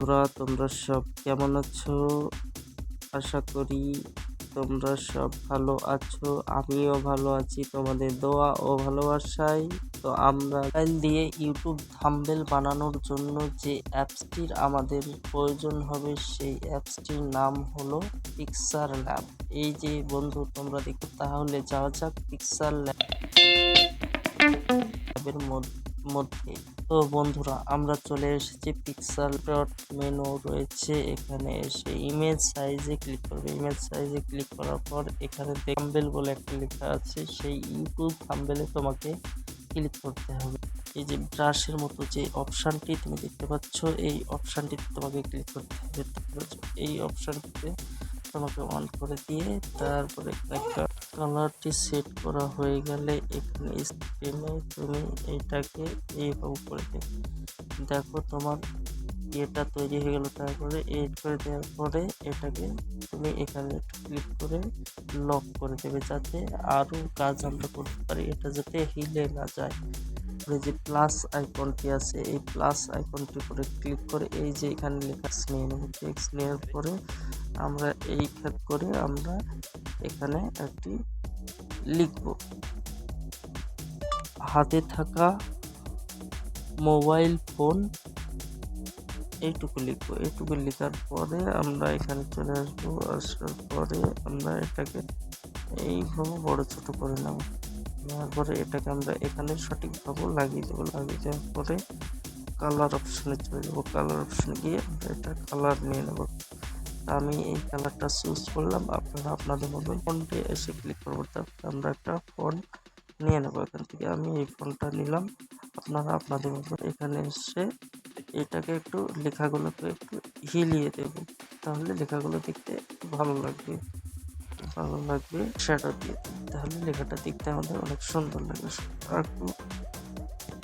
তোমরা সব কেমন আছো? আশা করি তোমরা সব ভালো আছো। আমিও ভালো আছি তোমাদের দোয়া ও ভালোবাসায়। তো আমরা মোবাইল দিয়ে ইউটিউব থাম্বনেল বানানোর জন্য যে অ্যাপসটির আমাদের প্রয়োজন হবে সেই অ্যাপসটির নাম হলো পিক্সার ল্যাব। এই যে বন্ধু তোমরা দেখো, তাহলে যাওয়া যাক পিক্সার ল্যাবের মধ্যে। তো বন্ধুরা, আমরা চলে এসেছি পিক্সাল ডট মেনু রয়েছে, এখানে এসে ইমেজ সাইজে ক্লিক করবে। ইমেজ সাইজে ক্লিক করার পর এখানে থাম্বনেল বলে একটা লেখা আছে, সেই ইউটিউব থাম্বনেলে তোমাকে ক্লিক করতে হবে। এই যে ব্রাশের মতো যে অপশানটি তুমি দেখতে পাচ্ছ, এই অপশানটিতে তোমাকে ক্লিক করতে হবে। এই অপশানটিতে তোমাকে অন করে দিয়ে তারপরে একটা কালারটি সেট করা হয়ে গেলে এখানে স্ক্রিনে তুমি এটাকে এইভাবে করে দেখো তোমার এটা তৈরি হয়ে গেল। তারপরে এড করে দেওয়ার পরে এটাকে তুমি এখানে ক্লিক করে লক করে দেবে, যাতে আরও কাজ আমরা করতে পারি, এটা যাতে হিলে না যায়। যে প্লাস আইকনটি আছে, এই প্লাস আইকনটি করে ক্লিক করে এই যে এখানে লেখা নিয়ে নেব। টেক্সট নেওয়ার পরে আমরা এই ক্ষেত করে আমরা এখানে একটি লিখব, হাতে থাকা মোবাইল ফোন, এইটুকু লিখবো। এইটুকু লেখার পরে আমরা এখানে চলে আসবো। আসার পরে আমরা এটাকে এইভাবে বড় ছোট করে নেব। নেওয়ার পরে এটাকে আমরা এখানে সঠিকভাবে লাগিয়ে দেবো। লাগিয়ে দেওয়ার পরে কালার অপশানে চলে যাবো। কালার অপশানে গিয়ে আমরা এটা কালার নিয়ে নেব। আমি এই কালারটা চুজ করলাম, আপনারা আপনাদের মতো ফন্টে এসে ক্লিক করবো। তারপরে আমরা একটা ফন্ট নিয়ে নেবো এখান থেকে। আমি এই ফন্টটা নিলাম, আপনারা আপনাদের মতো এখানে এসে এটাকে একটু লেখাগুলোকে একটু হিলিয়ে দেব, তাহলে লেখাগুলো দেখতে ভালো লাগবে। শ্যাডো দিয়ে তাহলে লেখাটা দেখতে আমাদের অনেক সুন্দর লাগবে। আর একটু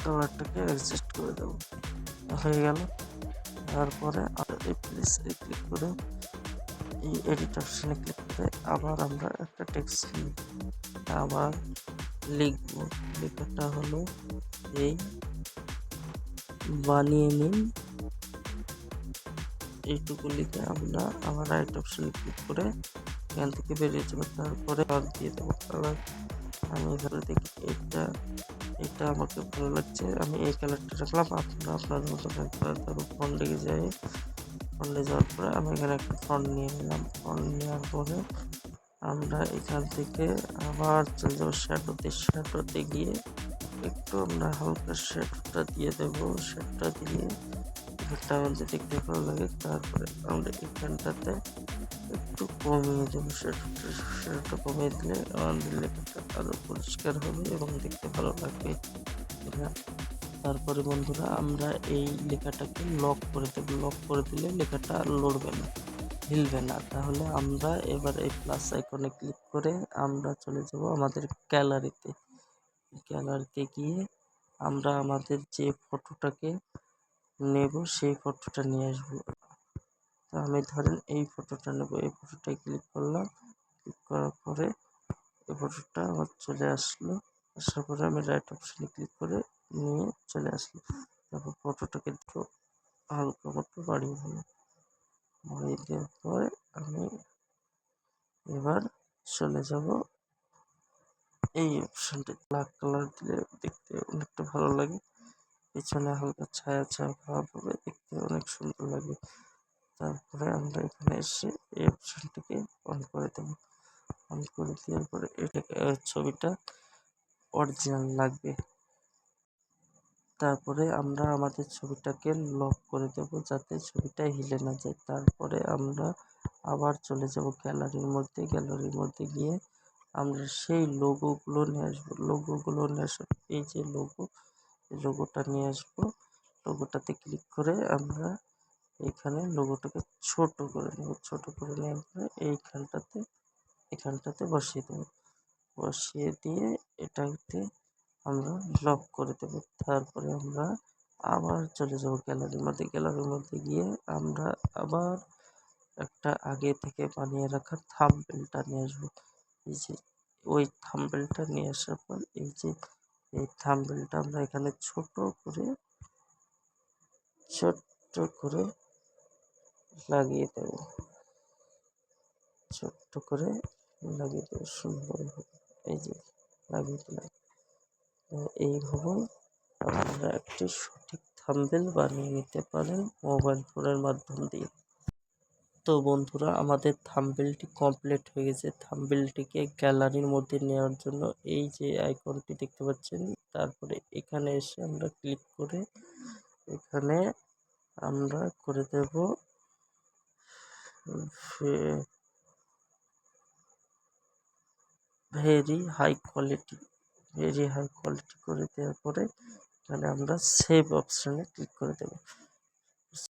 কালারটাকে অ্যাডজাস্ট করে দেবো, হয়ে গেল। তারপরে এই প্লেসে ক্লিক করে এই এডিট অপশানে ক্লিক করে আবার আমরা একটা টেক্সট আবার লিখবো। লেখাটা হলো এই বানিয়ে নিন, এইটুকু লিখে আমরা আবার রাইট অপশানে ক্লিক করে এখান থেকে বেরিয়ে যাবো। তারপরে কালার দিয়ে দেবো। কালার আমি এখানে দেখি এটা আমাকে ভালো লাগছে, আমি এই কালারটা রাখলাম। আপনারা আপনাদের মতো তারপর ফন্টে যাই। ফন্টে যাওয়ার পরে আমি এখানে একটা ফন্ট নিয়ে নিলাম। ফন্ট নেওয়ার পরে আমরা এখান থেকে আবার চলে যাবো শ্যাডোতে গিয়ে একটু আমরা হালকা শ্যাডোটা দিয়ে দেবো। শ্যাডোটা দিয়ে এটা আমাদের দেখতে ভালো লাগে। তারপরে আমরা এখানটাতে একটু কমিয়ে দেবো। শ্যাডোটা কমিয়ে দিলে আমাদের লেখাটা আরো পরিষ্কার হবে এবং দেখতে ভালো লাগবে। তারপরে বন্ধুরা, আমরা এই লেখাটাকে লক করে দেবো। লক করে দিলে লেখাটা আর লড়বে না, হিলবে না। তাহলে আমরা এবার এই প্লাস আইকনে ক্লিক করে আমরা চলে যাব আমাদের গ্যালারিতে। গ্যালারিতে গিয়ে আমরা আমাদের যে ফটোটাকে নেব সেই ফটোটা নিয়ে আসবো। তো আমি ধরেন এই ফটোটা নেব, এই ফটোটায় ক্লিক করলাম। ক্লিক করার পরে এই ফটোটা আমার চলে আসলো। আসার পরে আমি রাইট অপশানে ক্লিক করে নিয়ে চলে আসলো। তারপর ফটোটাকে একটু হালকা মতো বাড়িয়ে দিলাম। বাড়িয়ে দেওয়ার পরে আমি এবার চলে যাব এই অপশানটি। ব্ল্যাক কালার দিলে দেখতে অনেকটা ভালো লাগে, পিছনে হালকা ছায়া ছায়া ভাব হবে, দেখতে অনেক সুন্দর লাগে। তারপরে আমরা এখানে এসে এই অপশানটিকে অন করে দেবো। অন করে দেওয়ার পরে এটাকে ছবিটা অরিজিনাল লাগবে। তারপরে আমরা আমাদের ছবিটাকে লক করে দেব, যাতে ছবিটা হিলে না যায়। তারপরে আমরা আবার চলে যাব গ্যালারির মধ্যে। গ্যালারির মধ্যে গিয়ে আমরা সেই লোগোগুলো নিয়ে আসবো। এই যে লোগোটা নিয়ে আসবো। লোগোটাতে ক্লিক করে আমরা এখানে লোগোটাকে ছোট করে নেব। ছোট করে নেওয়ার পরে এখানটাতে বসিয়ে দেবো। বসিয়ে দিয়ে এটাতে আমরা লক করে দেব। তারপরে আমরা আবার চলে যাব গ্যালারির মধ্যে। গ্যালারির মধ্যে গিয়ে আমরা আবার একটা আগে থেকে বানিয়ে রাখা থাম্বনেলটা নিয়ে আসবো। এই যে ওই থাম্বনেলটা নিয়ে আসার পর এই যে এই থাম্বনেলটা আমরা এখানে ছোট করে লাগিয়ে দেব, ছোট্ট করে লাগিয়ে দেব সুন্দরভাবে। এই যে লাগিয়ে দিলাম। এইভাবে আপনারা একটি সঠিক থাম্বনেল বানিয়ে নিতে পারেন মোবাইল ফোনের মাধ্যম দিয়ে। তো বন্ধুরা, আমাদের থাম্বনেলটি কমপ্লিট হয়ে গেছে। থাম্বনেলটিকে গ্যালারির মধ্যে নেওয়ার জন্য এই যে আইকনটি দেখতে পাচ্ছেন, তারপরে এখানে এসে আমরা ক্লিক করে এখানে আমরা করে দেব very high quality. Very high quality করে দেওয়ার পরে এখানে আমরা সেভ অপশানে ক্লিক করে দেব।